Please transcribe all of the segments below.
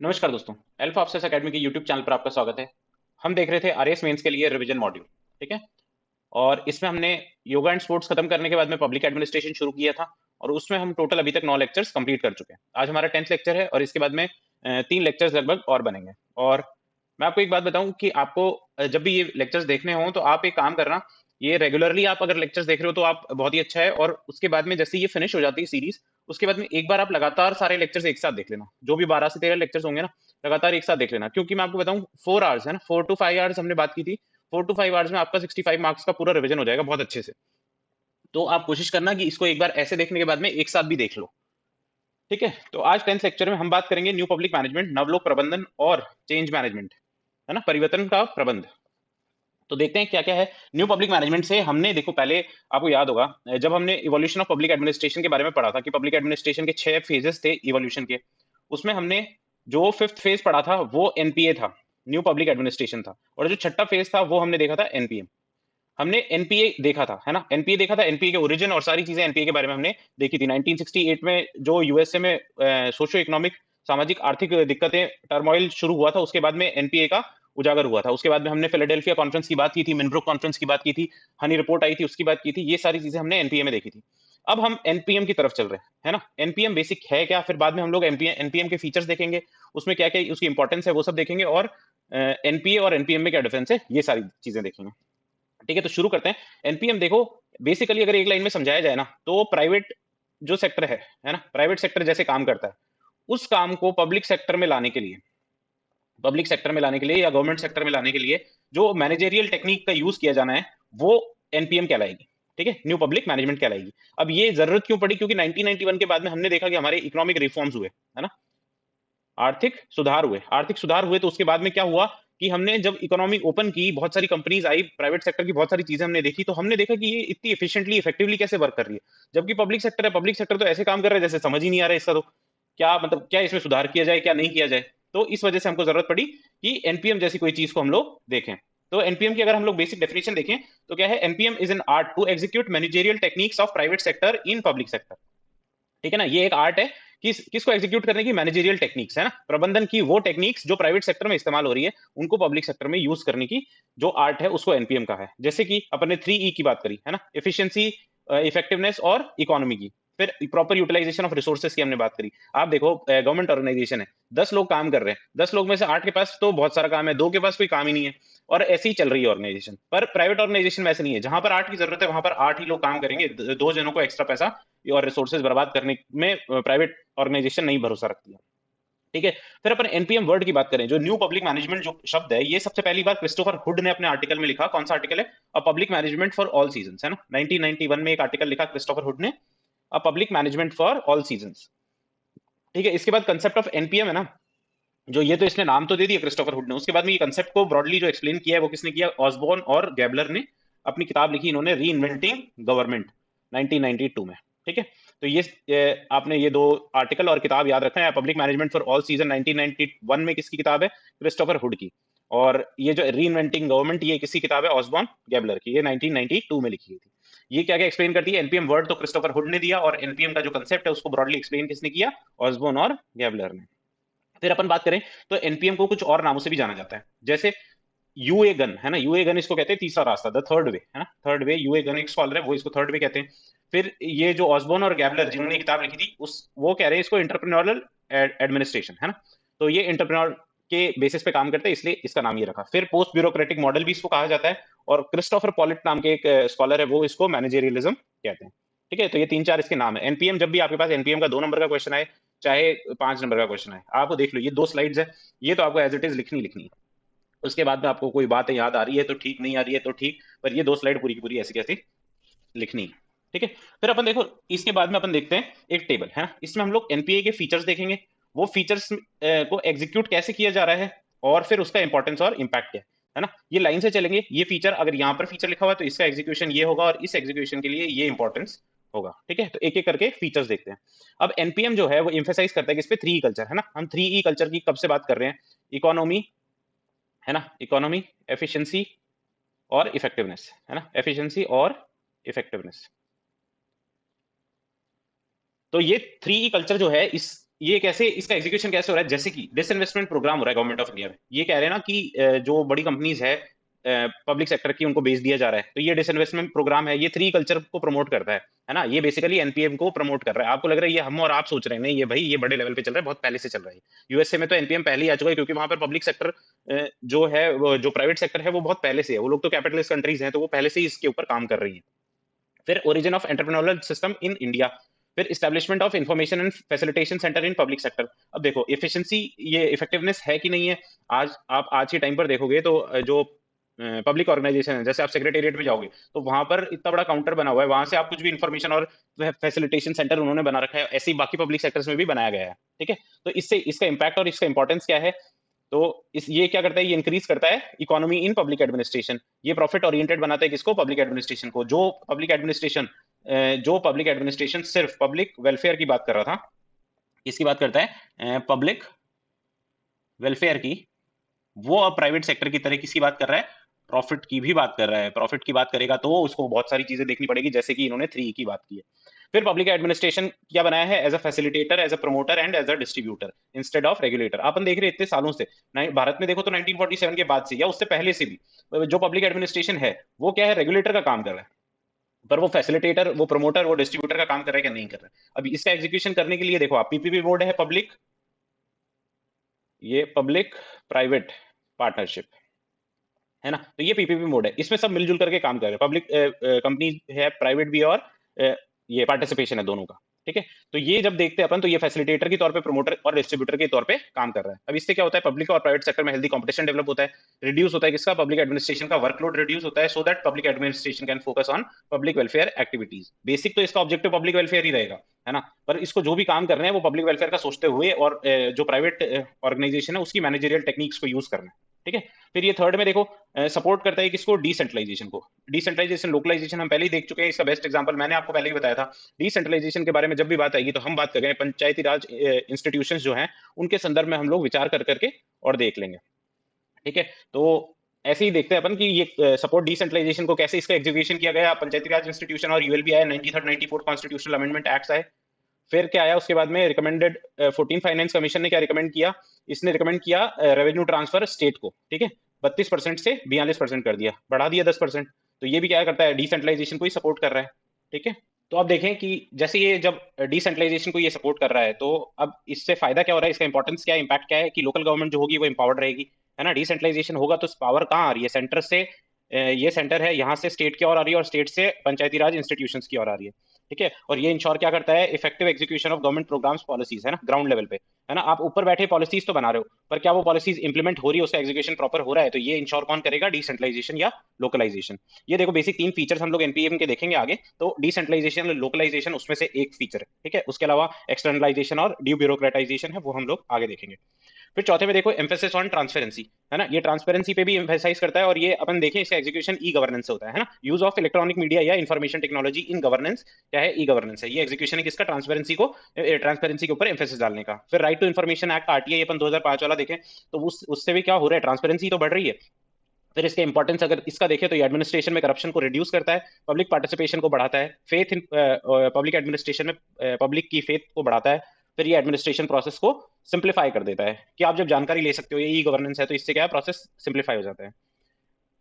नमस्कार दोस्तों। Alpha officers academy के यूट्यूब चैनल पर आपका स्वागत है। हम देख रहे थे आरएस मेंस के लिए रिवीजन मॉड्यूल। ठीक है। और इसमें हमने योगा एंड स्पोर्ट्स खत्म करने के बाद में पब्लिक एडमिनिस्ट्रेशन शुरू किया था और उसमें हम टोटल अभी तक 9 लेक्चर्स कंप्लीट कर चुके हैं। आज हमारा 10th लेक्चर है और इसके बाद में 3 लेक्चर्स लगभग और बनेंगे। और मैं आपको एक बात बताऊं कि आपको जब भी ये लेक्चर्स देखने हो तो आप एक काम करना, ये रेगुलरली आप अगर लेक्चर्स देख रहे हो तो आप बहुत ही अच्छा है। और उसके बाद में जैसे ये फिनिश हो जाती है सीरीज, उसके बाद में एक बार आप लगातार सारे लेक्चर्स एक साथ देख लेना, जो भी 12 से 13 लेक्चर्स होंगे ना, लगातार एक साथ देख लेना। क्योंकि मैं आपको बताऊं 4 आवर्स है ना, 4 to 5 आवर्स हमने बात की थी। 4 to 5 आवर्स में आपका 65 मार्क्स का पूरा रिवीजन हो जाएगा बहुत अच्छे से। तो आप कोशिश करना कि इसको एक बार ऐसे देखने के बाद में एक साथ भी देख लो। ठीक है। तो आज 10th लेक्चर में हम बात करेंगे न्यू पब्लिक मैनेजमेंट, नवलोक प्रबंधन और चेंज मैनेजमेंट, है ना, परिवर्तन का प्रबंध। तो देखते हैं क्या क्या है न्यू पब्लिक मैनेजमेंट से। हमने देखो पहले आपको याद होगा जब हमने इवोल्यूशन ऑफ पब्लिक एडमिनिस्ट्रेशन के बारे में पढ़ा था कि पब्लिक एडमिनिस्ट्रेशन के 6 फेजेस थे इवोल्यूशन के। उसमें हमने जो 5th फेज पढ़ा था वो एनपीए था, न्यू पब्लिक एडमिनिस्ट्रेशन था। और जो छठा फेज था वो हमने देखा था एनपीएम। हमने एनपीए देखा था, है ना, एनपीए देखा था, एनपीए के ओरिजिन और सारी चीजें एनपीए के बारे में हमने देखी थी। 1968 में जो यूएसए में सोशियो इकोनॉमिक, सामाजिक आर्थिक दिक्कतें, टर्मोइल शुरू हुआ था, उसके बाद में एनपीए का उजागर हुआ था। उसके बाद में हमने फिलाडेल्फिया कॉन्फ्रेंस की बात की थी, मिनब्रुक कॉन्फ्रेंस की बात की थी, हनी रिपोर्ट आई थी उसकी बात की थी। ये सारी चीजें हमने एनपीए में देखी थी। अब हम एनपीएम की तरफ चल रहे हैं, है ना। एनपीएम बेसिक है क्या, फिर बाद में हम लोग एनपीएम के फीचर्स देखेंगे, उसमें क्या क्या उसकी इंपॉर्टेंस है वो सब देखेंगे, और एनपीए और एनपीएम में क्या डिफरेंस है ये सारी चीजें देखेंगे। ठीक है, तो शुरू करते हैं। एनपीएम देखो, बेसिकली अगर एक लाइन में समझाया जाए ना, तो प्राइवेट जो सेक्टर है ना, प्राइवेट सेक्टर जैसे काम करता है, उस काम को पब्लिक सेक्टर में लाने के लिए, पब्लिक सेक्टर में लाने के लिए या गवर्नमेंट सेक्टर में लाने के लिए जो मैनेजेरियल टेक्निक का यूज किया जाना है, वो एनपीएम कहलाएगी। ठीक है, न्यू पब्लिक मैनेजमेंट कहलाएगी। अब ये जरूरत क्यों पड़ी, क्योंकि 1991 के बाद में हमने देखा कि हमारे इकोनॉमिक रिफॉर्म्स हुए, है ना, आर्थिक सुधार हुए। तो उसके बाद में क्या हुआ कि हमने जब इकोनॉमी ओपन की, बहुत सारी कंपनीज आई, प्राइवेट सेक्टर की बहुत सारी चीजें हमने देखी, तो हमने देखा कि ये इतनी एफिशिएंटली इफेक्टिवली कैसे वर्क कर रही है। जबकि पब्लिक सेक्टर है, पब्लिक सेक्टर तो ऐसे काम कर रहा है जैसे समझ ही नहीं आ रहा है इसका। तो क्या मतलब, क्या इसमें सुधार किया जाए, क्या नहीं किया जाए। तो इस वजह से हमको जरूरत पड़ी कि एनपीएम जैसी कोई चीज को हम लोग देखें। तो एनपीएम की अगर हम लोग बेसिक डेफिनेशन देखें तो क्या है, NPM is an art to execute managerial techniques of private sector in public sector. ठीक है ना, ये एक आर्ट है कि किसको एग्जीक्यूट करने की, मैनेजेरियल टेक्निक्स, है ना, प्रबंधन की वो टेक्निक्स जो प्राइवेट सेक्टर में इस्तेमाल हो रही है, उनको पब्लिक सेक्टर में यूज करने की जो आर्ट है उसको एनपीएम का है। जैसे कि अपन ने 3E की बात करी, है ना, एफिशिएंसी, इफेक्टिवनेस और इकोनॉमी की। फिर प्रॉपर यूटिलाइजेशन ऑफ रिसोर्सेज की हमने बात करी। आप देखो गवर्नमेंट ऑर्गेनाइजेशन है, 10 लोग काम कर रहे हैं, 10 लोग में से 8 के पास तो बहुत सारा काम है, 2 के पास कोई काम ही नहीं है, और ऐसे ही चल रही है ऑर्गेनाइजेशन। पर प्राइवेट ऑर्गेनाइजेशन में ऐसे नहीं है, जहां पर 8 की जरूरत है वहां पर 8 ही लोग काम करेंगे, 2 जनों को एक्स्ट्रा पैसा और रिसोर्सेज बर्बाद करने में प्राइवेट ऑर्गेनाइजेशन नहीं भरोसा रखती है। ठीक है। फिर अपन एनपीएम वर्ड की बात करें, जो न्यू पब्लिक मैनेजमेंट जो शब्द है, ये सबसे पहली बार क्रिस्टोफर हुड ने अपने आर्टिकल में लिखा। कौन सा आर्टिकल है, a public management for all season, है ना, 1991 में एक आर्टिकल लिखा क्रिस्टोफर हुड ने, a public management for all season. ठीक है। इसके बाद कंसेप्ट ऑफ एनपीएम है ना, जो ये तो इसने नाम तो दे दिया क्रिस्टोफर हुड ने, उसके बाद में ये कंसेप्ट को ब्रॉडली जो एक्सप्लेन किया है वो किसने किया, ऑसबॉर्न और गैबलर ने अपनी किताब लिखी इन्होंने, री इन्वेंटिंग गवर्नमेंट, 1992 में। ठीक है। तो आपने ये दो आर्टिकल और किताब याद रखना है। Public management for all season 1991 में किसकी किताब है, क्रिस्टोफर हुड की। और ये जो री इन्वेंटिंग गवर्नमेंट, ये किसकी किताब है, ऑसबॉर्न गैबलर की, ये 1992 में लिखी गई थी। ये क्या क्या एक्सप्लेन करती है, एनपीएम वर्ड तो क्रिस्टोफर हुड ने दिया, और एनपीएम का जो कंसेप्ट है उसको ब्रॉडली एक्सप्लेन किसने किया, ऑसबॉर्न और गैबलर ने। फिर अपन बात करें तो एनपीएम को कुछ और नामों से भी जाना जाता है, जैसे यूए गन, है ना, यूए गन इसको कहते हैं तीसरा रास्ता, द थर्ड वे, है ना, थर्ड वे, यूए गन एक स्कॉलर है वो इसको थर्ड वे कहते हैं। फिर ये जो ऑसबोर्न और गैबलर जिन्होंने किताब लिखी थी, उस वो कह रहे हैं इसको इंटरप्रेन्योरल एडमिनिस्ट्रेशन, है ना। तो ये इंटरप्रेन्योर के बेसिस पे काम करते हैं, इसलिए इसका नाम ये रखा। फिर पोस्ट ब्यूरोक्रेटिक मॉडल भी इसको कहा जाता है, और क्रिस्टोफर पॉलिट नाम के एक स्कॉलर है वो इसको मैनेजेरियलिज्म कहते हैं। ठीक है। तो ये 3-4 इसके नाम है। एनपीएम, जब भी आपके पास एनपीएम का 2 नंबर का क्वेश्चन आए, चाहे 5 नंबर का क्वेश्चन आए, आप देख लो ये 2 स्लाइड्स है, ये तो आपको एज इट इज लिखनी है। उसके बाद में आपको कोई बात याद आ रही है तो ठीक, नहीं आ रही है तो ठीक, पर ये 2 स्लाइड पूरी की पूरी ऐसी कैसी लिखनी है। ठीक है। फिर अपन देखो, इसके बाद में अपन देखते हैं एक टेबल, है ना, इसमें हम लोग एनपीए के फीचर्स देखेंगे, वो फीचर्स को एग्जीक्यूट कैसे किया जा रहा है, और फिर उसका इंपॉर्टेंस और इम्पैक्ट क्या है ना। ये लाइन से चलेंगे, ये फीचर अगर यहाँ पर फीचर लिखा हुआ है तो इसका एग्जीक्यूशन ये होगा, और इस एग्जीक्यूशन के लिए ये इंपॉर्टेंस होगा। ठीक है। तो एक एक करके फीचर्स देखते हैं। अब एनपीएम जो है वो इंफेसाइज करता है कि इस पे 3E कल्चर, है ना, हम 3E कल्चर की कब से बात कर रहे हैं, इकोनॉमी, है ना, इकोनॉमी, एफिशिएंसी और इफेक्टिवनेस, है ना, एफिशिएंसी और इफेक्टिवनेस। तो ये 3E कल्चर जो है, इस ये कैसे, इसका एग्जीक्यूशन कैसे हो रहा है, जैसे कि डिसइन्वेस्टमेंट प्रोग्राम हो रहा है गवर्नमेंट ऑफ इंडिया में। ये कह रहे हैं ना कि जो बड़ी कंपनीज है पब्लिक सेक्टर की, उनको बेच दिया जा रहा है, तो ये डिसइन्वेस्टमेंट प्रोग्राम है, ये थ्री कल्चर को प्रमोट करता है ना। ये बेसिकली एनपीएम को प्रमोट कर रहा है। आपको लग रहा है ये हम और आप सोच रहे हैं, नहीं, ये भाई ये बड़े लेवल पे चल रहा है, बहुत पहले से चल रहा है। यूएसए में तो एनपीएम पहले ही आ चुका है, क्योंकि वहां पर पब्लिक सेक्टर जो है जो प्राइवेट सेक्टर है वो बहुत पहले से है। वो लोग तो कैपिटलिस्ट कंट्रीज हैं, तो वो पहले से ही इसके ऊपर काम कर रही है। फिर origin of entrepreneurial system in India, फिर establishment of information and facilitation centre in public sector. अब देखो एफिशिएंसी, ये इफेक्टिवनेस है कि नहीं है। आज आप आज के टाइम पर देखोगे तो जो पब्लिक ऑर्गेनाइजेशन है, जैसे आप सेक्रेटेरिएट में जाओगे तो वहां पर इतना बड़ा काउंटर बना हुआ है, वहां से आप कुछ भी इंफॉर्मेशन और फैसिलिटेशन सेंटर उन्होंने बना रखा है, ऐसे ही बाकी पब्लिक सेक्टर्स में भी बनाया गया है। ठीक है, तो इससे इसका इम्पैक्ट और इसका इंपॉर्टेंस क्या है। तो इस ये क्या करता है, ये इंक्रीज करता है इकोनॉमी इन पब्लिक एडमिनिस्ट्रेशन। ये प्रॉफिट ओरिएंटेड बनाता है किसको, पब्लिक एडमिनिस्ट्रेशन को। जो पब्लिक एडमिनिस्ट्रेशन सिर्फ पब्लिक वेलफेयर की बात कर रहा था, किसकी बात करता है, पब्लिक वेलफेयर की, वो अब प्राइवेट सेक्टर की तरह किसकी बात कर रहा है, प्रॉफिट की भी बात कर रहा है। प्रॉफिट की बात करेगा तो उसको बहुत सारी चीजें देखनी पड़ेगी, जैसे कि इन्होंने 3 की बात की है। फिर पब्लिक एडमिनिस्ट्रेशन क्या बनाया है, as a facilitator, as a promoter and as a distributor instead of regulator. अपन देख रहे हैं इतने सालों से, भारत में देखो तो 1947 के बाद से या उससे पहले से भी जो पब्लिक एडमिनिस्ट्रेशन है वो क्या है, रेगुलेटर का काम कर रहा है। पर वो फैसिलिटेटर, वो प्रमोटर, वो डिस्ट्रीब्यूटर का काम कर रहा है क्या, नहीं कर रहा है। अब इसका एग्जीक्यूशन करने के लिए देखो आप, पीपीपी बोर्ड है पब्लिक, ये पब्लिक प्राइवेट पार्टनरशिप है ना, तो ये पीपीपी मोड है, इसमें सब मिलजुल करके काम कर रहे हैं। पब्लिक कंपनी है, प्राइवेट भी है, और ये पार्टिसिपेशन है दोनों का। ठीक है, तो ये जब देखते हैं अपन, तो ये फैसिलिटेटर के तौर पे, प्रमोटर और डिस्ट्रीब्यूटर के तौर पे काम कर रहा है। अब इससे क्या होता है, पब्लिक और प्राइवेट सेक्टर में हेल्दी कंपटीशन डेवलप होता है, रिड्यूस होता है किसका, पब्लिक एडमिनिस्ट्रेशन का वर्कलोड रिड्यूस होता है, so that public administration can focus on public welfare activities. Basic तो इसका ऑब्जेक्टिव पब्लिक वेलफेयर ही रहेगा, है ना, पर इसको जो भी काम कर रहे हैं वो पब्लिक वेलफेयर का सोचते हुए, और जो प्राइवेट ऑर्गेनाइजेशन है उसकी मैनेजरियल टेक्निक्स को यूज करना है। ठीक है, फिर ये थर्ड में देखो सपोर्ट करता है किसको, डिसेंट्रलाइजेशन को। डिसेंट्रलाइजेशन, लोकलाइजेशन हम पहले ही देख चुके हैं, इसका बेस्ट एग्जांपल मैंने आपको पहले ही बताया था। डिसेंट्रलाइजेशन के बारे में जब भी बात आएगी तो हम बात करेंगे पंचायती राज इंस्टीट्यूशंस जो हैं उनके संदर्भ में, हम लोग विचार कर करके और देख लेंगे। ठीक है, तो ऐसे ही देखते हैं अपन कि ये सपोर्ट डिसेंट्रलाइजेशन को कैसे इसका एग्जीक्यूशन किया गया। पंचायती राज इंस्टीट्यूशन और यूएलबी आया, 93rd 94th constitutional amendment act आए। फिर क्या आया उसके बाद में, रिकमेंडेड 14 फाइनेंस कमीशन ने क्या रिकमेंड किया, इसने रिकमेंड किया रेवेन्यू ट्रांसफर स्टेट को। ठीक है, 32% से 42% कर दिया, बढ़ा दिया 10%। तो ये भी क्या करता है, डिसेंट्रलाइजेशन को ही सपोर्ट कर रहा है। ठीक है, तो अब देखें कि जैसे ये जब डिसेंट्रलाइजेशन को ये सपोर्ट कर रहा है, तो अब इससे फायदा क्या हो रहा है, इसका इंपॉर्टेंस क्या है, इंपैक्ट क्या है, कि लोकल गवर्नमेंट जो होगी वो इंपावर्ड रहेगी, है ना। डिसेंट्रलाइजेशन होगा तो पावर कहाँ आ रही है, सेंटर से। ये सेंटर है, यहाँ से स्टेट की ओर आ रही है, और स्टेट से पंचायती राज इंस्टीट्यूशंस की ओर आ रही है। ठीक है, और ये इंश्योर क्या करता है, effective execution of government programmes policies, है ना, ग्राउंड लेवल पे, है ना। आप ऊपर बैठे पॉलिसीज तो बना रहे हो, पर क्या वो पॉलिसीज इंप्लीमेंट हो रही है, उसका एग्जीक्यूशन प्रॉपर हो रहा है, तो ये इंश्योर कौन करेगा, डिसेंट्रलाइजेशन या लोकलाइजेशन। ये देखो बेसिक 3 फीचर्स हम लोग एनपीएम के देखेंगे आगे, तो डिसेंट्रलाइजेशन, लोकलाइजेशन उसमें से एक फीचर है। ठीक है, उसके अलावा एक्सटर्नलाइजेशन और डी ब्यूरोक्रेटाइजेशन है, वो हम लोग आगे देखेंगे। फिर चौथे में देखो एम्फेसिस ऑन ट्रांसपेरेंसी, है ना, ये ट्रांसपेरेंसी पे भी एम्फेसाइज करता है, और ये अपन देखें इसका एग्जीक्यूशन ई गवर्नेंस से होता है ना। यूज ऑफ इलेक्ट्रॉनिक मीडिया या इंफॉर्मेशन टेक्नोलॉजी इन गवर्नेंस क्या है, ई गवर्नेंस है। ये एग्जीक्यूशन है किसका, ट्रांसपेरेंसी के ऊपर एम्फेसिस डालने का। फिर right to information act RTI अपन 2005 वाला देखें, तो उससे भी क्या हो रहा है, ट्रांसपेरेंसी तो बढ़ रही है। फिर इसके इंपॉर्टेंस अगर इसका देखें तो ये एडमिनिस्ट्रेशन में करप्शन को रिड्यूस करता है, पब्लिक पार्टिसिपेशन को बढ़ाता है, फेथ इन पब्लिक एडमिनिस्ट्रेशन में पब्लिक की फेथ को बढ़ाता है। फिर ये एडमिनिस्ट्रेशन प्रोसेस को सिंप्लीफाई कर देता है, कि आप जब जानकारी ले सकते हो, ये ई गवर्नेंस है, तो इससे क्या है, प्रोसेस सिंप्लीफाई हो जाता है।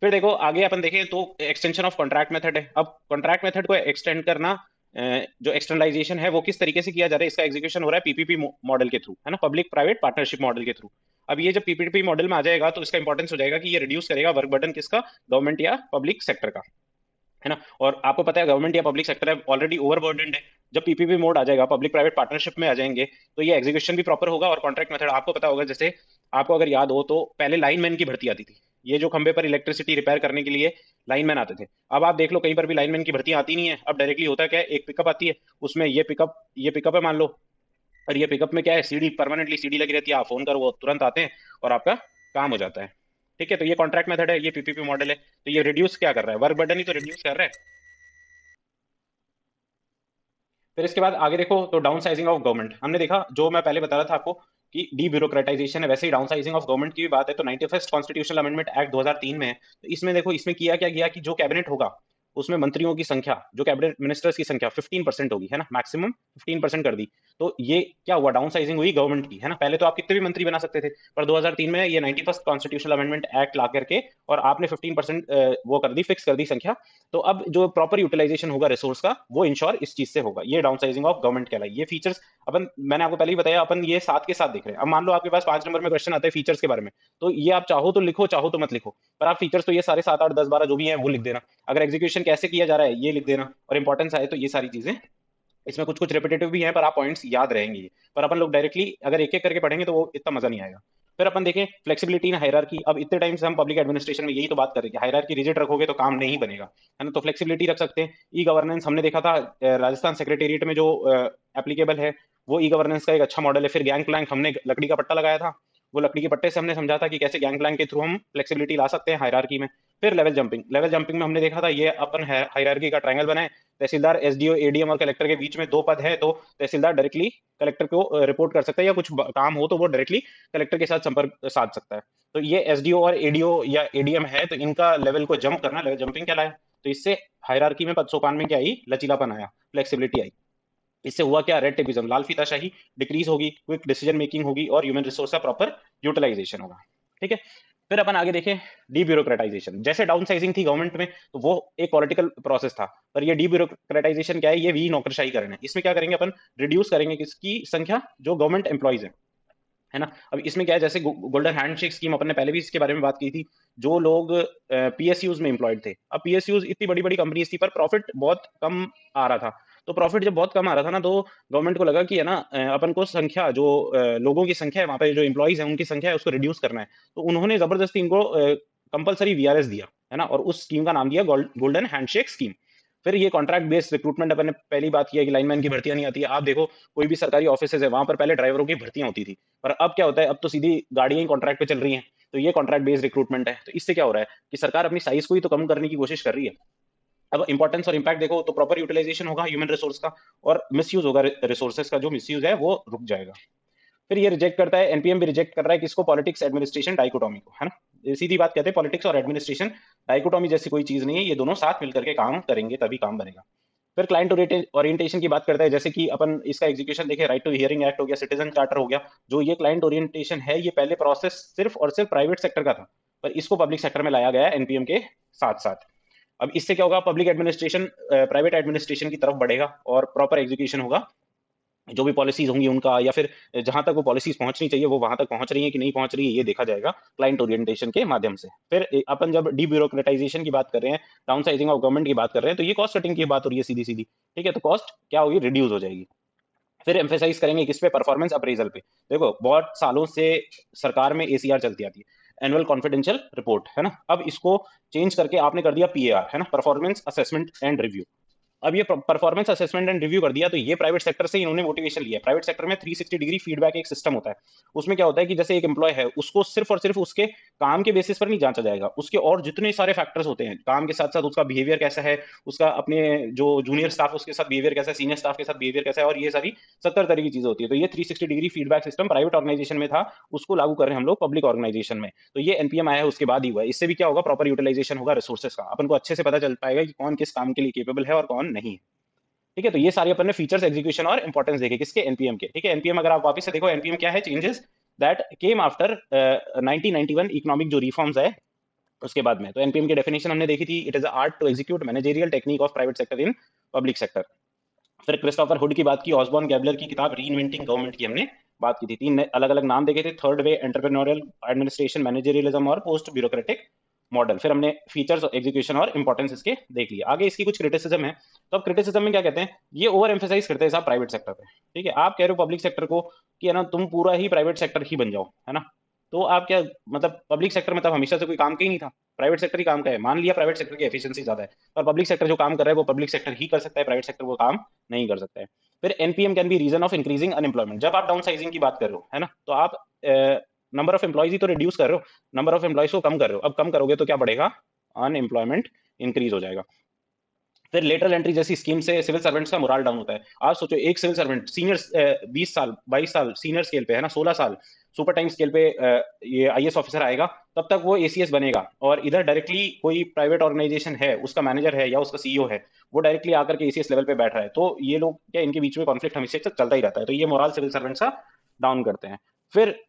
फिर देखो आगे अपन देखें तो एक्सटेंशन ऑफ कॉन्ट्रैक्ट मेथड है। अब कॉन्ट्रैक्ट मेथड को एक्सटेंड करना, जो एक्सटर्नलाइजेशन है वो किस तरीके से किया जा रहा है, इसका एग्जीक्यूशन हो रहा है पीपीपी मॉडल के थ्रू, है ना, पब्लिक प्राइवेट पार्टनरशिप मॉडल के थ्रू। अब ये जब पीपीपी मॉडल में आ जाएगा तो इसका इंपॉर्टेंस हो जाएगा कि ये रिड्यूस करेगा वर्क बर्डन किसका, गवर्नमेंट या पब्लिक सेक्टर का, है ना। और आपको पता है गवर्नमेंट या पब्लिक सेक्टर है ऑलरेडी ओवरबर्डनड है। जब पीपीपी मोड आ जाएगा, पब्लिक प्राइवेट पार्टनरशिप में आ जाएंगे, तो ये एग्जीक्यूशन भी प्रॉपर होगा। और कॉन्ट्रैक्ट मेथड आपको पता होगा, जैसे आपको अगर याद हो तो पहले लाइनमैन की भर्ती आती थी, ये जो खंबे पर इलेक्ट्रिसिटी रिपेयर करने के लिए लाइनमैन आते थे। अब आप देख लो कहीं पर भी लाइनमैन की भर्ती आती नहीं है। अब डायरेक्टली होता है क्या है, एक पिकअप आती है, उसमें ये पिकअप है मान लो, और ये पिकअप में क्या है, सीडी, परमानेंटली सीडी लगी रहती है, आप फोन करो वो तुरंत आते हैं और आपका काम हो जाता है। ठीक है, तो ये कॉन्ट्रैक्ट मेथड है, ये पीपीपी मॉडल है। तो ये रिड्यूस क्या कर रहा है, वर्क बर्डन ही तो रिड्यूस कर रहा है। फिर इसके बाद आगे देखो तो डाउन साइजिंग ऑफ गवर्नमेंट हमने देखा, जो मैं पहले बता रहा था आपको कि डी ब्यूरोक्रेटाइजेशन है, वैसे ही डाउन साइजिंग ऑफ गवर्नमेंट की भी बात है। तो 91st कॉन्स्टिट्यूशनल अमेंडमेंट एक्ट 2003 में है, तो इसमें देखो इसमें किया क्या गया कि जो कैबिनेट होगा उसमें मंत्रियों की संख्या, जो कैबिनेट मिनिस्टर्स की संख्या 15% होगी, है ना, मैक्सिमम 15% कर दी। तो ये क्या हुआ, डाउन साइजिंग हुई गवर्नमेंट की, है ना। पहले तो आप कितने भी मंत्री बना सकते थे, पर 2003 में ये 91st कॉन्स्टिट्यूशनल अमेंडमेंट एक्ट ला करके और आपने 15% वो कर दी, फिक्स कर दी संख्या। तो अब जो प्रॉपर यूटिलाइजेशन होगा रिसोर्स का, वो इंश्योर इस चीज से होगा। ये डाउन साइजिंग ऑफ गवर्नमेंट कहलाई। ये फीचर्स अपन, मैंने आपको पहले ही बताया, अपन ये साथ के साथ देख रहे हैं। अब मान लो आपके पास 5 नंबर में क्वेश्चन आता है फीचर्स के बारे में, तो ये आप चाहो तो लिखो, चाहो तो मत लिखो, पर आप फीचर्स तो ये सारे 7 8 10 12 जो भी है वो लिख देना। अगर एग्जीक्यूशन कैसे किया जा रहा है ये लिख देना, और इंपॉर्टेंस आए तो ये सारी चीजें। इसमें कुछ कुछ रिपीटेटिव भी हैं, पर आप पॉइंट्स याद रहेंगे। पर अपन लोग डायरेक्टली अगर एक एक करके पढ़ेंगे तो वो इतना मजा नहीं आएगा। फिर अपन देखें फ्लेक्सिबिलिटी इन हायरार्की। अब इतने टाइम से हम पब्लिक एडमिनिस्ट्रेशन में यही तो बात कर रहे हैं कि हायरार्की रिजिड रखोगे तो काम नहीं बनेगा, है ना। तो फ्लेक्सिबिलिटी रख सकते हैं। ई गवर्नेंस हमने देखा था राजस्थान सेक्रेटेरिएट में जो एप्लीकेबल है, वो ई गवर्नेंस का एक अच्छा मॉडल है। फिर गैंग प्लैंक हमने लकड़ी का पट्टा लगाया था, वो लकड़ी के पट्टे से हमने समझा था कि कैसे गैंग प्लैंक के थ्रू हम फ्लेक्सिबिलिटी ला सकते हैं हायरार्की में। फिर लेवल जंपिंग, लेवल जंपिंग में हमने देखा था ये अपन हायरार्की का ट्रायंगल बनाए। तहसीलदार, एसडीओ, एडीएम और कलेक्टर के बीच में 2 पद है, तो तहसीलदार डायरेक्टली कलेक्टर को रिपोर्ट कर सकता है, या कुछ काम हो तो वो डायरेक्टली कलेक्टर के साथ संपर्क साध सकता है। तो ये एसडीओ और एडीओ या एडीएम है, तो इनका लेवल को जंप करना, लेवल जंपिंग कहलाया। तो इससे हायरार्की में पद सोपान में क्या आई, लचीलापन आया, फ्लेक्सिबिलिटी आई। इससे हुआ क्या, रेड टेपिज्म, लाल फीताशाही डिक्रीज होगी, क्विक डिसीजन मेकिंग होगी, और ह्यूमन रिसोर्स का प्रॉपर यूटिलाइजेशन होगा। ठीक है। फिर अपन आगे देखें डीब्यूरोक्रेटाइजेशन। जैसे डाउन साइजिंग थी गवर्नमेंट में, तो वो एक पॉलिटिकल प्रोसेस था, पर ये डीब्यूरोक्रेटाइजेशन क्या है, ये भी नौकरशाहीकरण है। इसमें क्या करेंगे अपन, रिड्यूस करेंगे किसकी संख्या, जो गवर्नमेंट एम्प्लॉइज है ना। अब इसमें क्या है, जैसे गोल्डन हैंडशेक स्कीम, अपन ने पहले भी इसके बारे में बात की थी। जो लोग पीएसयूज में एम्प्लॉयड थे, अब पीएसयूज इतनी बड़ी बड़ी कंपनीज थी, पर प्रॉफिट बहुत कम आ रहा था। तो प्रॉफिट जब बहुत कम आ रहा था ना, तो गवर्नमेंट को लगा कि है ना, अपन को संख्या, जो लोगों की संख्या है वहां पे, जो एम्प्लॉइज है उनकी संख्या है, उसको रिड्यूस करना है। तो उन्होंने जबरदस्ती इनको कंपलसरी वीआरएस दिया, है ना, और उस स्कीम का नाम दिया गोल्डन हैंडशेक स्कीम। फिर ये कॉन्ट्रैक्ट बेस्ड रिक्रूटमेंट, अपन ने पहली बात किया कि लाइनमैन की भर्तियां नहीं आती है। आप देखो कोई भी सरकारी ऑफिस है, वहां पर पहले ड्राइवरों की भर्तियां होती थी, पर अब क्या होता है, अब तो सीधी गाड़ियां ही कॉन्ट्रैक्ट पे चल रही हैं। तो ये कॉन्ट्रैक्ट बेस्ड रिक्रूटमेंट है। तो इससे क्या हो रहा है कि सरकार अपनी साइज को ही तो कम करने की कोशिश कर रही है। अब इंपॉर्टेंस और इम्पैक्ट देखो, तो प्रॉपर यूटिलाइजेशन होगा ह्यूमन रिसोर्स का, और मिसयूज होगा रिसोर्सेज का, जो मिसयूज है वो रुक जाएगा। फिर ये रिजेक्ट करता है, एनपीएम भी रिजेक्ट कर रहा है किसको, पॉलिटिक्स एडमिनिस्ट्रेशन डाइकोटॉमी को, है ना। ये सीधी बात कहते हैं, पॉलिटिक्स और एडमिनिस्ट्रेशन डाइकोटॉमी जैसी कोई चीज नहीं है, ये दोनों साथ मिलकर के काम करेंगे तभी काम बनेगा। फिर क्लाइंट ओरिएंटेशन की बात करता है, जैसे कि अपन इसका एग्जीक्यूशन देखें, राइट टू हियरिंग एक्ट हो गया, सिटीजन चार्टर हो गया। जो ये क्लाइंट ओरिएंटेशन है, ये पहले प्रोसेस सिर्फ और सिर्फ प्राइवेट सेक्टर का था, पर इसको पब्लिक सेक्टर में लाया गया है एनपीएम के साथ साथ। अब इससे क्या होगा, पब्लिक एडमिनिस्ट्रेशन प्राइवेट एडमिनिस्ट्रेशन की तरफ बढ़ेगा, और प्रॉपर एग्जीक्यूशन होगा। जो भी पॉलिसीज होंगी उनका, या फिर जहां तक वो पॉलिसीज पहुंचनी चाहिए वो वहां तक पहुंच रही है कि नहीं पहुंच रही है, ये देखा जाएगा क्लाइंट ओरिएंटेशन के माध्यम से। फिर अपन जब डीब्यूरोक्रेटाइजेशन की बात कर रहे हैं, डाउन साइजिंग ऑफ गवर्नमेंट की बात कर रहे हैं, तो ये कॉस्ट कटिंग की बात हो रही है सीधी सीधी। ठीक है, तो कॉस्ट क्या होगी, रिड्यूस हो जाएगी। फिर एम्फेसाइज करेंगे किस पे, परफॉर्मेंस अप्रेजल पे। देखो बहुत सालों से सरकार में एसीआर चलती आती है, एनुअल कॉन्फिडेंशियल रिपोर्ट, है ना। अब इसको चेंज करके आपने कर दिया पीएआर, है ना, परफॉर्मेंस असेसमेंट एंड रिव्यू। अब ये परफॉर्मेंस असेसमेंट एंड रिव्यू कर दिया, तो ये प्राइवेट सेक्टर से इन्होंने मोटिवेशन लिया है। प्राइवेट सेक्टर में 360 डिग्री फीडबैक एक सिस्टम होता है। उसमें क्या होता है कि जैसे एक एम्प्लॉय है, उसको सिर्फ और सिर्फ उसके काम के बेसिस पर नहीं जांचा जाएगा, उसके और जितने सारे फैक्टर्स होते हैं काम के साथ साथ, उसका बिहेवियर कैसा है, उसका अपने जो जूनियर स्टाफ उसके साथ बिहेवियर कैसा है, सीनियर स्टाफ के साथ बिहेवियर कैसा है, और ये सारी 70 तरह की चीजें होती है। तो ये 360 degree feedback system private organisation में था, उसको लागू कर रहे हैं हम लोग पब्लिक ऑर्गेनाइजेशन में। तो ये एनपीएम आया है उसके बाद ही हुआ है। इससे भी क्या होगा, प्रॉपर यूटिलाइजेशन होगा रिसोर्सेज का, अपन को अच्छे से पता चल पाएगा कि कौन किस काम के लिए केपेबल है और कौन नहीं है। ठीक है, तो ये सारे अपन ने फीचर्स, एग्जीक्यूशन और इंपॉर्टेंस देखे किसके, एनपीएम के। ठीक है, एनपीएम अगर आप वापस से देखो, एनपीएम क्या है, changes that came after 1991 economic जो रिफॉर्म्स है उसके बाद में। तो एनपीएम की डेफिनेशन हमने देखी थी, it is art to execute managerial technique of private sector in public sector. फिर क्रिस्टोफर हुड की बात की, ऑसबॉर्न गैबलर की किताब रीइन्वेंटिंग गवर्नमेंट की हमने बात की थी। 3 अलग अलग नाम देखे थे, थर्ड वे, एंटरप्रेन्योरियल, एडमिनिस्ट्रेशन, मैनेजरियलिज्म और पोस्ट ब्यूरोक्रेटिक मॉडल। फिर हमने फीचर्स, एग्जीक्यूशन और इंपॉर्टेंस इसके देख लिया। आगे इसकी कुछ क्रिटिसिज्म है। तो अब क्रिटिसिज्म में क्या कहते हैं, ये ओवर एम्फेसाइज करते हैं साहब प्राइवेट सेक्टर पे। ठीक है, आप कह रहे हो पब्लिक सेक्टर को कि है ना, तुम पूरा ही प्राइवेट सेक्टर ही बन जाओ, है ना। तो आप क्या मतलब, पब्लिक सेक्टर में तब हमेशा से कोई काम का ही नहीं था, प्राइवेट सेक्टर ही काम का है। मान लिया प्राइवेट सेक्टर की एफिशिएंसी ज्यादा है, पर पब्लिक सेक्टर जो काम कर रहा है वो पब्लिक सेक्टर ही कर सकता है, प्राइवेट सेक्टर वो काम नहीं कर सकता है। फिर NPM can be reason of increasing unemployment. जब आप डाउन साइजिंग की बात कर रहे हो, है ना, तो आप नंबर ऑफ एम्प्लॉयज ही तो रिड्यूस कर रहे हो, नंबर ऑफ एम्प्लॉयज को कम कर रहे हो। अब कम करोगे तो क्या बढ़ेगा, अनएम्प्लॉयमेंट इंक्रीज हो जाएगा। फिर लेटरल एंट्री जैसी स्कीम से सिविल सर्वेंट्स का मोरल डाउन होता है। आप सोचो एक सिविल सर्वेंट सीनियर 20 साल 22 साल सीनियर स्केल पे, है ना, 16 साल सुपर टाइम स्केल पे ये आईएएस ऑफिसर आएगा, तब तक वो एसीएस बनेगा। और इधर डायरेक्टली कोई प्राइवेट ऑर्गेनाइजेशन है, उसका मैनेजर है या उसका सीईओ है, वो डायरेक्टली आकर के एसीएस लेवल पे बैठ रहा है, तो ये लोग क्या, इनके बीच में कॉन्फ्लिक्ट हमेशा से चलता ही रहता है, तो ये मोरल सिविल सर्वेंट्स का डाउन करते हैं। फिर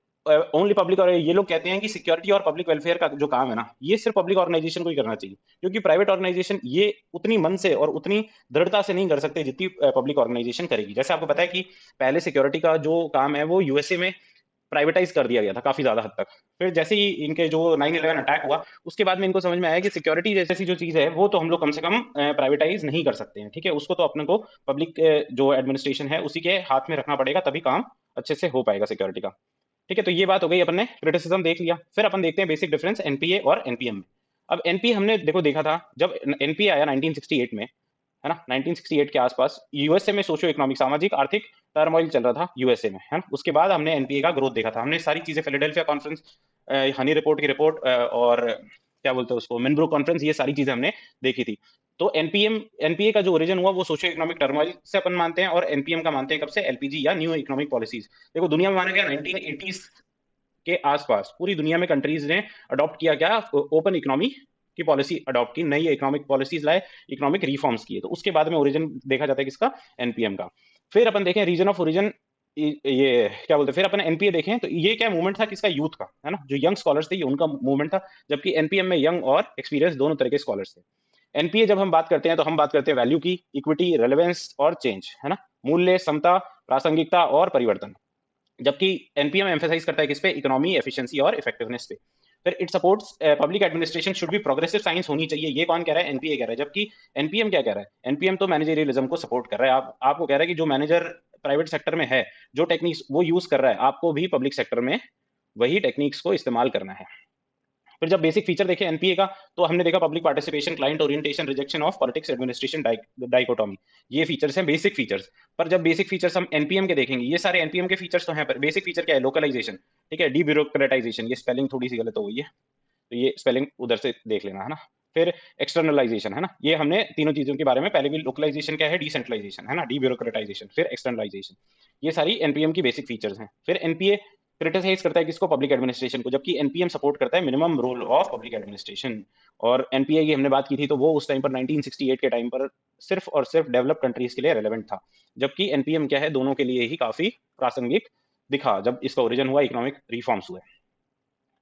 ओनली पब्लिक, और ये लोग कहते हैं कि सिक्योरिटी और पब्लिक वेलफेयर का जो काम है ना, ये सिर्फ पब्लिक ऑर्गेनाइजेशन को ही करना चाहिए, क्योंकि प्राइवेट ऑर्गेनाइजेशन ये उतनी मन से और उतनी दृढ़ता से नहीं कर सकते जितनी पब्लिक ऑर्गेनाइजेशन करेगी। जैसे आपको पता है कि पहले सिक्योरिटी का जो काम है वो यूएसए में प्राइवेटाइज कर दिया गया था काफी ज्यादा हद तक। फिर जैसे ही इनके जो 9/11 अटैक हुआ, उसके बाद में इनको समझ में आया कि सिक्योरिटी जैसी जो चीज है वो तो हम लोग कम से कम प्राइवेटाइज नहीं कर सकते हैं, ठीक है, उसको तो अपने को पब्लिक जो एडमिनिस्ट्रेशन है उसी के हाथ में रखना पड़ेगा, तभी काम अच्छे से हो पाएगा सिक्योरिटी का। ठीक है, तो ये बात हो गई, अपन ने क्रिटिसिज्म देख लिया। फिर अपन देखते हैं बेसिक डिफरेंस एनपीए और एनपीएम में। अब एनपीए हमने देखा था जब एनपीए आया 1968 में, है ना, 1968 के आसपास यूएसए में सोशियो इकोनॉमिक, सामाजिक आर्थिक टर्मोइल चल रहा था यूएसए में, है ना। उसके बाद हमने एनपीए का ग्रोथ देखा था, हमने सारी चीजें फिलाडेल्फिया कॉन्फ्रेंस, हनी रिपोर्ट की रिपोर्ट, और क्या बोलते हैं उसको, मिनब्रो कॉन्फ्रेंस, ये सारी चीजें हमने देखी थी। तो एनपीए का जो ओरिजिन हुआ वो सोशियो इकोनॉमिक टर्मोइल से अपन मानते हैं, और एनपीएम का मानते हैं कब से, एलपीजी या न्यू इकोनॉमिक पॉलिसीज। देखो दुनिया में माना गया 1980s के आसपास पूरी दुनिया में कंट्रीज ने अडॉप्ट किया क्या, ओपन इकोनॉमी की पॉलिसी अडॉप्ट की, नई इकोनॉमिक पॉलिसीज लाए, इकोनॉमिक रिफॉर्म्स किए। तो उसके बाद में ओरिजिन देखा जाता है किसका, एनपीएम का। फिर अपन देखें रीजन ऑफ ओरिजिन, ये क्या बोलते हैं, फिर अपन एनपीए देखें तो ये क्या मूवमेंट था किसका, यूथ का, है ना, जो यंग स्कॉलर्स थे ये उनका मूवमेंट था, जबकि एनपीएम में यंग और एक्सपीरियंस दोनों तरह के स्कॉलर्स थे। एनपीए जब हम बात करते हैं तो हम बात करते हैं वैल्यू की, इक्विटी, रेलेवेंस और चेंज, है ना, मूल्य, समता, प्रासंगिकता और परिवर्तन। जबकि एनपीएम एम्फेसाइज करता है किस पे, इकोनॉमी, एफिशिएंसी और इफेक्टिवनेस पे। फिर it supports public administration should be progressive science होनी चाहिए, ये कौन कह रहा है, एनपीए कह रहा है। जबकि एनपीएम क्या कह रहा है, एनपीएम तो मैनेजरियलिज्म को सपोर्ट कर रहा है, आपको कह रहा है कि जो मैनेजर प्राइवेट सेक्टर में है, जो टेक्निक्स वो यूज कर रहा है, आपको भी पब्लिक सेक्टर में वही टेक्निक्स को इस्तेमाल करना है। फिर जब बेसिक फीचर देखे एनपीए का, तो हमने देखा public participation, client orientation, rejection of politics, administration dichotomy, ये फीचर्स हैं बेसिक फीचर्स। पर जब बेसिक फीचर्स हम एनपीएम के देखेंगे, ये सारे एनपीएम के फीचर्स तो हैं, पर बेसिक फीचर क्या है, लोकलाइजेशन, ठीक है, डीब्यूरोक्रेटाइजेशन, ये स्पेलिंग थोड़ी सी गलत हो गई है, तो ये स्पेलिंग उधर से देख लेना, है ना। फिर एक्सटर्नलाइजेशन, है ना, ये हमने तीनों चीजों के बारे में पहले भी, लोकलाइजेशन क्या है, डिसेंट्रलाइजेशन, है ना, डीब्यूरोक्रेटाइजेशन, फिर एक्सटर्नलाइजेशन, ये सारी एनपीएम की बेसिक फीचर्स हैं। फिर एनपीए क्रिटिसाइज करता है किसको, पब्लिक एडमिनिस्ट्रेशन को, जबकि एनपीएम सपोर्ट करता है minimum role of public administration. और एनपीए की हमने बात की थी, तो वो उस टाइम पर 1968 के टाइम पर सिर्फ और सिर्फ डेवलप कंट्रीज के लिए रेलेवेंट था, जबकि एनपीएम क्या है, दोनों के लिए ही काफी प्रासंगिक दिखा जब इसका ओरिजिन हुआ, इकोनॉमिक रिफॉर्म्स हुए।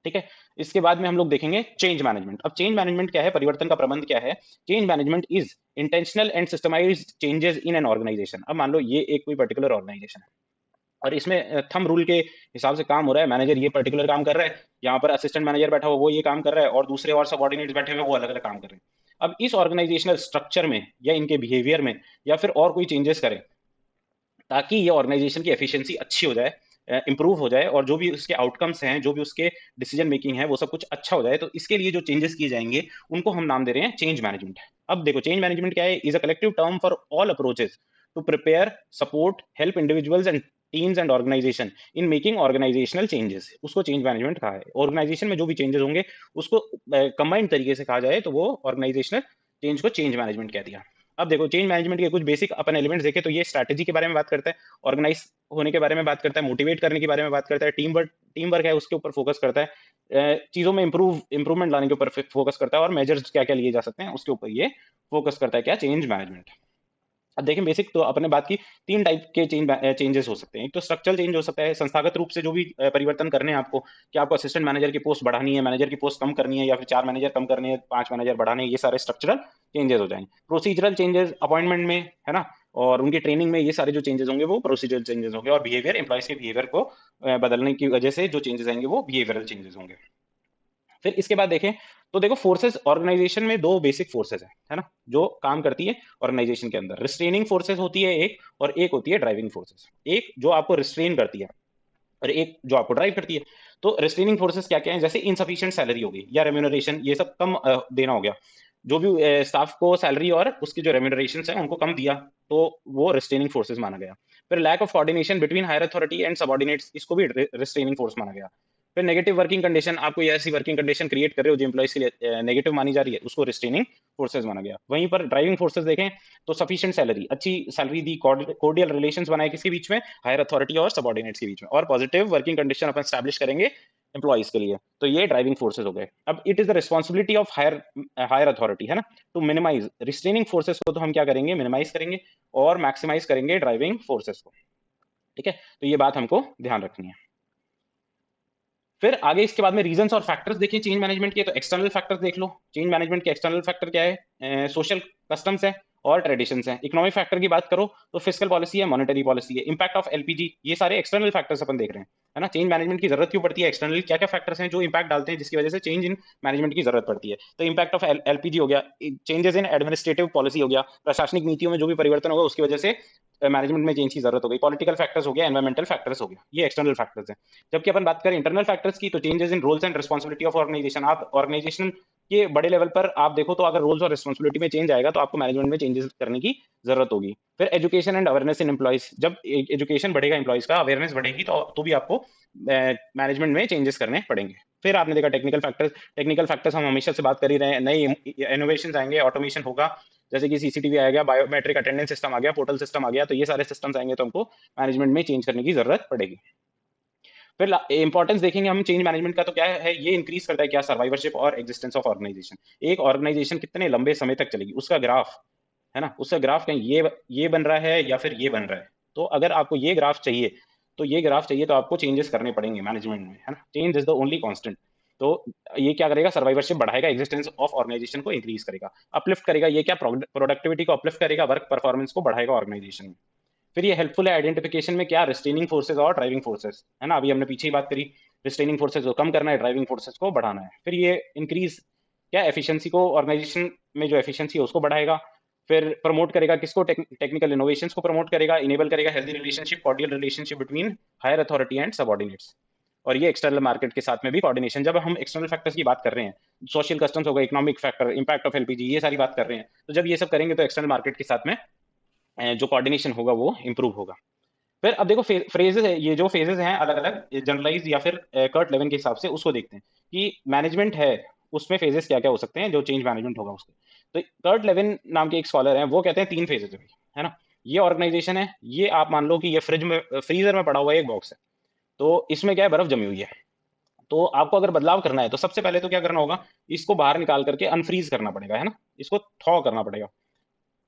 ठीक है, इसके बाद में हम लोग देखेंगे चेंज मैनेजमेंट। अब चेंज मैनेजमेंट क्या है, परिवर्तन का प्रबंध क्या है। Change management is intentional and systemised changes in an organisation. अब मान लो ये एक कोई पर्टिकुलर ऑर्गेनाइजेशन है, और इसमें थंब रूल के हिसाब से काम हो रहा है, मैनेजर ये पर्टिकुलर काम कर रहा है, यहाँ पर असिस्टेंट मैनेजर बैठा हुआ वो ये काम कर रहा है, और दूसरे और सबऑर्डिनेट्स बैठे हुए वो अलग अलग काम कर रहे हैं। अब इस ऑर्गेनाइजेशनल स्ट्रक्चर में या इनके बिहेवियर में या फिर और कोई चेंजेस करें, ताकि ये ऑर्गेनाइजेशन की एफिशिएंसी अच्छी हो जाए, इंप्रूव हो जाए, और जो भी उसके आउटकम्स हैं, जो भी उसके डिसीजन मेकिंग है, वो सब कुछ अच्छा हो जाए, तो इसके लिए जो चेंजेस किए जाएंगे उनको हम नाम दे रहे हैं चेंज मैनेजमेंट। अब देखो चेंज मैनेजमेंट क्या है, is a collective term for all approaches to prepare, support, help individuals and teams and organisation in making organisational changes, उसको चेंज मैनेजमेंट कहा है। ऑर्गेनाइजेशन में जो भी चेंजेस होंगे उसको कंबाइंड तरीके से कहा जाए तो वो ऑर्गेनाइजेशनल चेंज को चेंज मैनेजमेंट कह दिया। अब देखो चेंज मैनेजमेंट के कुछ बेसिक अपन एलिमेंट्स देखे तो ये स्ट्रैटेजी के बारे में बात करता है, ऑर्गेनाइज होने के बारे में बात करता है, मोटिवेट करने के बारे में बात करता है, टीम वर्क है उसके ऊपर फोकस करता है, चीजों में इंप्रूवमेंट लाने के ऊपर फोकस करता है, और मेजर्स क्या क्या लिए जा सकते हैं उसके ऊपर ये फोकस करता है, क्या, चेंज मैनेजमेंट। अब देखें बेसिक तो अपने बात की, तीन टाइप के चेंजेस हो सकते हैं। एक तो स्ट्रक्चरल चेंज हो सकता है, संस्थागत रूप से जो भी परिवर्तन करने हैं आपको, कि आपको असिस्टेंट मैनेजर की पोस्ट बढ़ानी है, मैनेजर की पोस्ट कम करनी है, या फिर 4 मैनेजर कम करने हैं, 5 मैनेजर बढ़ाने हैं, ये सारे स्ट्रक्चरल चेंजेस हो जाएंगे। प्रोसीजरल चेंजेस अपॉइंटमेंट में, है ना, और उनकी ट्रेनिंग में, ये सारे जो चेंजेस होंगे वो प्रोसीजरल चेंजेस होंगे। और बिहेवियर, एम्प्लॉयज के बिहेवियर को बदलने की वजह से जो चेंजेस आएंगे वो बिहेवियरल चेंजेस होंगे। फिर इसके बाद देखें तो देखो फोर्सेस, ऑर्गेनाइजेशन में दो बेसिक फोर्सेस है ना, जो काम करती है ऑर्गेनाइजेशन के अंदर। रिस्ट्रेनिंग फोर्सेस होती है एक, और एक होती है ड्राइविंग फोर्सेस। एक जो आपको रिस्ट्रेन करती है और एक जो आपको ड्राइव करती है। तो रिस्ट्रेनिंग फोर्सेस क्या क्या है, जैसे इनसफिशिएंट सैलरी होगी या रेम्यूनरेशन, ये सब कम देना हो गया, जो भी स्टाफ को सैलरी और उसकी जो रेम्यूनरेशन है उनको कम दिया, तो वो रिस्ट्रेनिंग फोर्सेस माना गया। फिर lack of coordination between higher authority and subordinates, इसको भी रिस्ट्रेनिंग फोर्स माना गया। फिर नेगेटिव वर्किंग कंडीशन, आपको ये ऐसी वर्किंग कंडीशन क्रिएट कर रहे हो जो एम्प्लॉइज के लिए नेगेटिव मानी जा रही है, उसको रिस्ट्रेनिंग फोर्सेज माना गया। वहीं पर ड्राइविंग फोर्सेज देखें तो सफिशिएंट सैलरी, अच्छी सैलरी दी, कोर्डियल रिलेशंस बनाए किसके बीच में, हायर अथॉरिटी और सबऑर्डिनेट्स के बीच में, और पॉजिटिव वर्किंग कंडीशन अपन स्टैब्लिश करेंगे एम्प्लॉइज के लिए, तो ये ड्राइविंग फोर्सेज हो गए। अब it is the responsibility of higher higher authority, है ना, टू मिनिमाइज रिस्ट्रेनिंग फोर्सेज को, तो हम क्या करेंगे, मिनिमाइज करेंगे और मैक्सिमाइज करेंगे ड्राइविंग फोर्सेज को। ठीक है, तो ये बात हमको ध्यान रखनी है। फिर आगे इसके बाद में रीजंस और फैक्टर्स देखिए चेंज मैनेजमेंट के, तो एक्सटर्नल फैक्टर्स देख लो। चेंज मैनेजमेंट के एक्सटर्नल फैक्टर क्या है, सोशल कस्टम्स है और ट्रेडिशंस है। इकोनॉमिक फैक्टर की बात करो तो फिस्कल पॉलिसी है, मॉनेटरी पॉलिसी है, इंपैक्ट ऑफ एलपीजी, ये सारे एक्सटर्नल फैक्टर्स अपन देख रहे हैं, है ना। चेंज मैनेजमेंट की जरूरत क्यों पड़ती है, एक्सटर्नल क्या क्या फैक्टर्स हैं जो इंपैक्ट डालते हैं जिसकी वजह से चेंज इन मैनेजमेंट की जरूरत पड़ती है। तो इंपैक्ट ऑफ एलपीजी हो गया, चेंजेस इन एडमिनिस्ट्रेटिव पॉलिसी हो गया, प्रशासनिक नीतियों में जो भी परिवर्तन होगा उसकी वजह से मैनेजमेंट में चेंज की जरूरत हो गई, पॉलिटिकल फैक्टर्स हो गया, एनवायरमेंटल फैक्टर्स हो गया, ये एक्सटर्नल फैक्टर्स हैं। जबकि अपन बात करें इंटरनल फैक्टर्स की, तो changes in roles and responsibility of organisation, आप ऑर्गेनाइजेशन के बड़े लेवल पर आप देखो तो अगर रोल्स और रिस्पॉन्सिबिलिटी में चेंज आएगा तो आपको मैनेजमेंट में चेंजेस करने की जरूरत होगी। फिर education and awareness in employees, जब एजुकेशन बढ़ेगा एम्प्लॉइज का, अवेयरनेस बढ़ेगी तो भी आपको मैनेजमेंट में चेंजेस करने पड़ेंगे। फिर आपने देखा टेक्निकल फैक्टर्स, टेक्निकल फैक्टर्स हम हमेशा से बात कर ही रहे हैं, नई इनोवेशन आएंगे, ऑटोमेशन होगा, जैसे कि सीसीटीवी आ गया, बायोमेट्रिक अटेंडेंस सिस्टम आ गया, पोर्टल सिस्टम आ गया, तो ये सारे सिस्टम्स आएंगे तो हमको मैनेजमेंट में चेंज करने की जरूरत पड़ेगी। फिर इंपॉर्टेंस देखेंगे हम चेंज मैनेजमेंट का, तो क्या है, ये इंक्रीज करता है क्या, सर्वाइवरशिप और एग्जिस्टेंस ऑफ ऑर्गेनाइजेशन। एक ऑर्गेनाइजेशन कितने लंबे समय तक चलेगी उसका ग्राफ, है ना, उसका ग्राफ कहीं ये बन रहा है या फिर ये बन रहा है। तो अगर आपको ये ग्राफ चाहिए, तो ये ग्राफ चाहिए तो आपको चेंजेस करने पड़ेंगे मैनेजमेंट में, है ना, change is the only constant. तो ये क्या करेगा, सर्वाइवरशिप बढ़ाएगा, एग्जिस्टेंस ऑफ ऑर्गेनाइजेशन को इंक्रीज करेगा, अपलिफ्ट करेगा, ये क्या, प्रोडक्टिविटी को अपलिफ्ट करेगा, वर्क परफॉर्मेंस को बढ़ाएगा ऑर्गेनाइजेशन में। फिर ये हेल्पफुल है आइडेंटिफिकेशन में, क्या, रिस्ट्रेनिंग फोर्सेज और ड्राइविंग फोर्सेज, है ना, अभी हमने पीछे ही बात करी, रिस्ट्रेनिंग फोर्सेज को कम करना है, ड्राइविंग फोर्सेज को बढ़ाना है। फिर ये इंक्रीज क्या, एफिशिएंसी को, ऑर्गेनाइजेशन में जो एफिशिएंसी है उसको बढ़ाएगा। फिर प्रमोट करेगा किसको, टेक्निकल इनोवेशंस को प्रमोट करेगा, इनेबल करेगा healthy relationship, cordial relationship between higher authority and subordinates. और ये एक्सटर्नल मार्केट के साथ में भी कोऑर्डिनेशन, जब हम एक्सटर्नल फैक्टर्स की बात कर रहे हैं, सोशल कस्टम्स हो गए, economic factor, impact of LPG, ये सारी बात कर रहे हैं, तो जब ये सब करेंगे तो एक्सटर्नल मार्केट के साथ में जो कोऑर्डिनेशन होगा वो इंप्रूव होगा। फिर अब देखो फ्रेजेस है, ये जो फेजेस हैं अलग अलग जनरलाइज या फिर कर्ट लेवन के हिसाब से उसको देखते हैं कि मैनेजमेंट है उसमें फेजेस क्या क्या हो सकते हैं जो चेंज मैनेजमेंट होगा उसके। तो कर्ट लेवन नाम के एक स्कॉलर हैं, वो कहते हैं 3 फेजेस है ना। ये ऑर्गेनाइजेशन है, ये आप मान लो कि ये फ्रीजर में पड़ा हुआ एक बॉक्स है, तो इसमें क्या है, बर्फ जमी हुई है। तो आपको अगर बदलाव करना है तो सबसे पहले तो क्या करना होगा, इसको बाहर निकाल करके अनफ्रीज करना पड़ेगा, है ना, इसको थॉ करना पड़ेगा।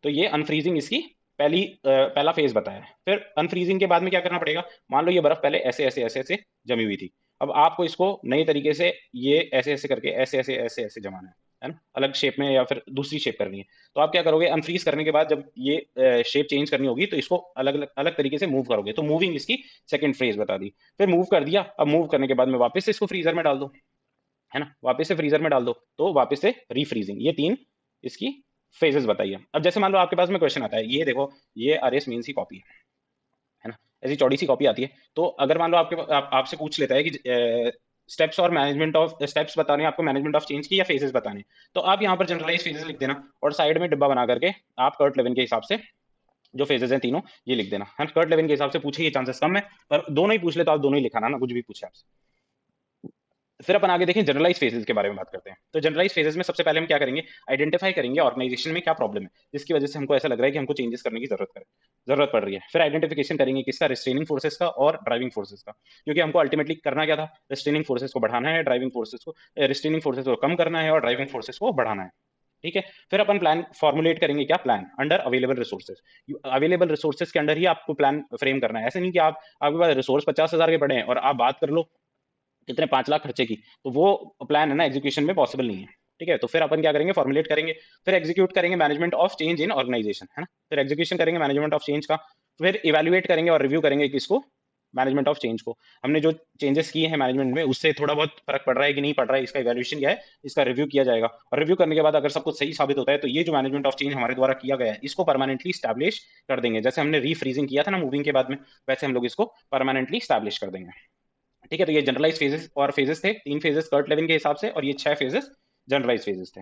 तो ये अनफ्रीजिंग इसकी पहला फेज बताया है। फिर अनफ्रीजिंग के बाद में क्या करना पड़ेगा, मान लो ये बर्फ पहले ऐसे ऐसे ऐसे ऐसे जमी हुई थी, अब आपको इसको नई तरीके से ये ऐसे ऐसे करके ऐसे ऐसे ऐसे ऐसे जमाना है ना, अलग शेप में या फिर दूसरी शेप करनी है। तो आप क्या करोगे, अनफ्रीज करने के बाद जब ये शेप चेंज करनी होगी तो इसको अलग अलग अलग तरीके से मूव करोगे, तो मूविंग इसकी सेकंड फेज बता दी। फिर मूव कर दिया, अब मूव करने के बाद में वापस से इसको फ्रीजर में डाल दो, है ना, वापस से फ्रीजर में डाल दो, तो वापस से रीफ्रीजिंग, ये 3 इसकी फेजेस बताइए। अब जैसे मान लो आपके पास में क्वेश्चन आता है, ये देखो ये आरएस मेंस की कॉपी है ना, ऐसी चौड़ी सी कॉपी आती है। तो अगर मान लो आपसे पूछ लेता है कि स्टेप्स और मैनेजमेंट ऑफ स्टेप्स बताने हैं आपको, मैनेजमेंट ऑफ चेंज की या फेजेस बताने हैं, तो आप यहाँ पर जनरलाइज फेजेस लिख देना और साइड में डिब्बा बना करके आप कर्ट लेवन के हिसाब से जो फेजेस हैं तीनों ये लिख देना, है, कर्ट लेवन के हिसाब से पूछे ये चांसेस कम है, पर दोनों ही पूछ ले तो आप दोनों ही लिखाना ना, कुछ भी पूछे आपसे। फिर अपन आगे देखें जनरलाइज फेजेस के बारे में बात करते हैं। तो जनरलाइज फेजेस में सबसे पहले हम क्या करेंगे, आइडेंटिफाई करेंगे ऑर्गेनाइजेशन में क्या प्रॉब्लम है जिसकी वजह से हमको ऐसा लग रहा है कि हमको चेंजेस करने की जरूरत पड़ रही है। फिर आइडेंटिफिकेशन करेंगे किसका, रिस्ट्रेनिंग फोर्सेस का और ड्राइविंग फोर्सेस का, क्योंकि हमको अल्टीमेटली करना क्या था, रिस्ट्रेनिंग फोर्सेस को बढ़ाना है, ड्राइविंग फोर्सेस को रिस्ट्रेनिंग फोर्सेस को कम करना है और ड्राइविंग फोर्सेस को बढ़ाना है। ठीक है, फिर अपन प्लान फॉर्मुलेट करेंगे, क्या plan, under available resources, available resources के अंडर ही आपको प्लान फ्रेम करना है। ऐसे नहीं कि आपके पास रिसोर्स 50,000 के पड़े हैं और आप बात कर लो कितने 5 लाख खर्चे की, तो वो प्लान है ना एग्जीक्यूशन में पॉसिबल नहीं है। ठीक है, तो फिर अपन क्या करेंगे, फॉर्मुलेट करेंगे, फिर एग्जीक्यूट करेंगे management of change in organisation, है ना, फिर एग्जीक्यूशन करेंगे मैनेजमेंट ऑफ चेंज का, फिर इवेल्युएट करेंगे और रिव्यू करेंगे किसको, मैनेजमेंट ऑफ चेंज को। हमने जो चेंजेस किए हैं मैनेजमेंट में उससे थोड़ा बहुत फर्क पड़ रहा है कि नहीं पड़ रहा है, इसका इवैल्यूएशन क्या है, इसका रिव्यू किया जाएगा। और रिव्यू करने के बाद अगर सब कुछ सही साबित होता है तो ये जो मैनेजमेंट ऑफ चेंज हमारे द्वारा किया गया है इसको परमानेंटली स्टैब्लिश कर देंगे, जैसे हमने रीफ्रीजिंग किया था ना मूविंग के बाद में, वैसे हम लोग इसको परमानेंटली स्टैब्लिश कर देंगे। ठीक है, तो ये जनरलाइज फेजेस और फेजेस थे, 3 फेजेस कर्ट लेविन के हिसाब से और ये 6 फेजेस जनरलाइज फेजेस थे।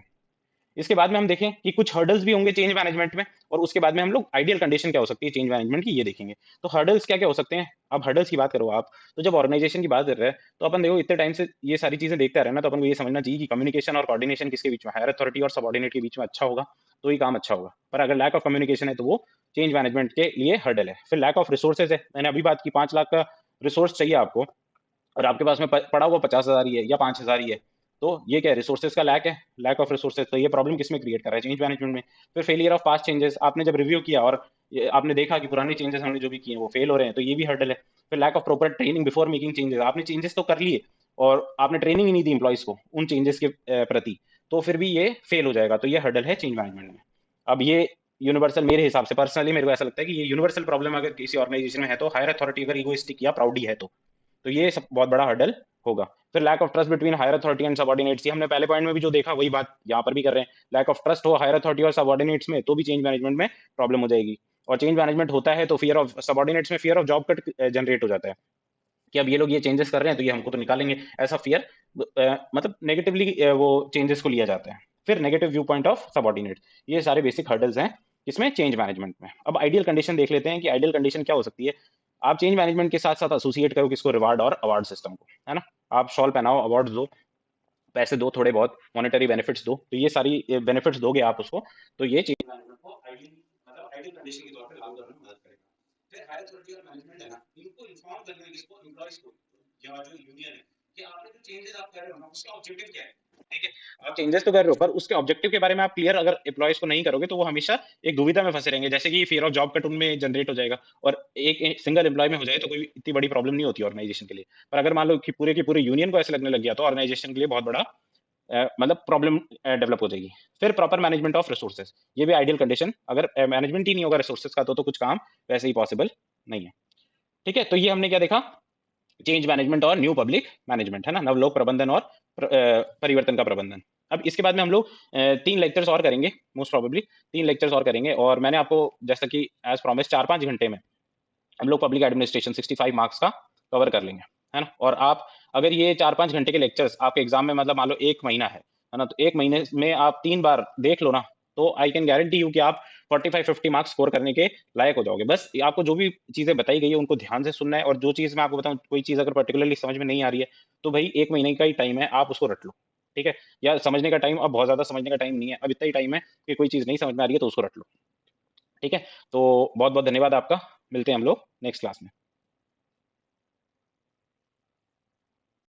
इसके बाद में हम देखें कि कुछ हर्डल्स भी होंगे चेंज मैनेजमेंट में, और उसके बाद में हम लोग आइडियल कंडीशन क्या हो सकती है चेंज मैनेजमेंट की, ये देखेंगे। तो हर्डल्स क्या क्या हो सकते हैं। अब हर्डल्स की बात करो आप, तो जब ऑर्गेनाइजेशन की बात कर रहे हैं, तो अपन देखो इतने टाइम से ये सारी चीजें देखते आ रहे हैं ना, तो अपन को ये समझना चाहिए कि कम्युनिकेशन और कोऑर्डिनेशन किसके बीच में, हायर अथॉरिटी और सबऑर्डिनेट के बीच में अच्छा होगा तो ही काम अच्छा होगा। पर अगर लैक ऑफ कम्युनिकेशन है तो वो चेंज मैनेजमेंट के लिए हर्डल है। फिर लैक ऑफ रिसोर्सेज है, मैंने अभी बात की 5 लाख का रिसोर्स चाहिए आपको, और आपके पास में पड़ा हुआ 50,000 ही है या 5,000 ही है, तो ये क्या है, रिसोर्सेज का लैक है, लैक ऑफ रिसोर्सेज। तो ये प्रॉब्लम किसमें क्रिएट कर रहा है, चेंज मैनेजमेंट में। फिर फेलियर ऑफ पास्ट चेंजेस, आपने जब रिव्यू किया और आपने देखा कि पुराने चेंजेस हमने जो भी किए वो फेल हो रहे हैं, तो ये भी हर्डल है। फिर lack of proper training before making changes, आपने चेंजेस तो कर लिए और आपने ट्रेनिंग ही नहीं दी इंप्लॉइज को उन चेंजेस के प्रति, तो फिर भी ये फेल हो जाएगा। तो ये हर्डल है चेंज मैनेजमेंट में। अब ये यूनिवर्सल, मेरे हिसाब से पर्सनली मेरे को ऐसा लगता है कि ये यूनिवर्सल प्रॉब्लम अगर किसी ऑर्गेनाइजेशन में है, तो हायर अथॉरिटी अगर इगोइस्टिक या प्राउडी है तो ये सब बहुत बड़ा हर्डल होगा। फिर lack of trust between higher authority and subordinates, ये हमने पहले पॉइंट में भी जो देखा वही बात यहाँ पर भी कर रहे हैं। लैक ऑफ ट्रस्ट हो हायर अथॉरिटी और सबऑर्डिनेट्स में, तो भी चेंज मैनेजमेंट में प्रॉब्लम हो जाएगी। और चेंज मैनेजमेंट होता है तो फियर ऑफ सबऑर्डिनेट्स में fear of job cut generate हो जाता है, कि अब ये लोग ये चेंजेस कर रहे हैं तो ये हमको तो निकालेंगे, ऐसा फियर मतलब नेगेटिवली वो चेंजेस को लिया जाता है। फिर negative view point of subordinate, ये सारे बेसिक हर्डल्स हैं इसमें चेंज मैनेजमेंट में। अब आइडियल कंडीशन देख लेते हैं कि आइडियल कंडीशन क्या हो सकती है। आप चेंज मैनेजमेंट के साथ साथ एसोसिएट करो किसको, रिवार्ड और अवार्ड सिस्टम को, है ना। आप शॉल पहनाओ, अवार्ड दो, पैसे दो, थोड़े बहुत मॉनेटरी बेनिफिट्स दो, तो ये सारी बेनिफिट्स दोगे आप उसको, तो ये चेंज मैनेजमेंट को आइडियल मतलब आइडियल कंडीशन के तौर पे लागू करने में मदद करेगा। फिर हायर अथॉरिटी और मैनेजमेंट है ना, इनको इन्फॉर्म करना है किसको, एम्प्लॉइज को या जो यूनियन है, कि आपने जो चेंजेस आप कर रहे हो ना उसका ऑब्जेक्टिव क्या है। ठीक है, आप चेंजेस तो कर रहे हो पर उसके ऑब्जेक्टिव के बारे में आप क्लियर अगर एम्प्लॉइज को नहीं करोगे तो वो हमेशा एक दुविधा में फंसे रहेंगे, जैसे कि फियर ऑफ जॉब कट उनमें जनरेट हो जाएगा। और एक सिंगल एम्प्लॉय में हो जाए तो कोई इतनी बड़ी प्रॉब्लम नहीं होती ऑर्गेनाइजेशन के लिए, पर अगर मान लो कि पूरे की पूरे यूनियन को ऐसे लगने लग गया तो ऑर्गेनाइजेशन के लिए बहुत बड़ा मतलब प्रॉब्लम डेवलप हो जाएगी। फिर प्रॉपर मैनेजमेंट ऑफ रिसोर्सेज, ये भी आइडियल कंडीशन, अगर मैनेजमेंट ही नहीं होगा रिसोर्सेज का तो कुछ काम वैसे ही पॉसिबल नहीं है। ठीक है, तो ये हमने क्या देखा, चेंज मैनेजमेंट और न्यू पब्लिक मैनेजमेंट, है ना, नवलोक प्रबंधन और परिवर्तन का प्रबंधन। अब इसके बाद में हम लोग 3 लेक्चर्स और करेंगे, मोस्ट प्रोबेबली 3 लेक्चर्स और करेंगे, और मैंने आपको जैसा कि एज प्रॉमिस 4-5 घंटे में हम लोग पब्लिक एडमिनिस्ट्रेशन 65 मार्क्स का कवर कर लेंगे, है ना। और आप अगर ये 4-5 घंटे के लेक्चर्स आपके एग्जाम में मतलब मान लो 1 महीना है ना, तो 1 महीने में आप 3 बार देख लो ना, तो आई कैन गारंटी यू कि आप 45-50 मार्क्स स्कोर करने के लायक हो जाओगे। बस आपको जो भी चीजें बताई गई है उनको ध्यान से सुनना है, और जो चीज मैं आपको बताऊं, कोई चीज अगर पर्टिकुलरली समझ में नहीं आ रही है तो भाई 1 महीने का ही टाइम है, आप उसको रट लो। ठीक है, या समझने का टाइम, अब बहुत ज्यादा समझने का टाइम नहीं है, अब इतना ही टाइम है कि कोई चीज नहीं समझ में आ रही है तो उसको रट लो। ठीक है, तो बहुत बहुत धन्यवाद आपका, मिलते हैं हम लोग नेक्स्ट क्लास में।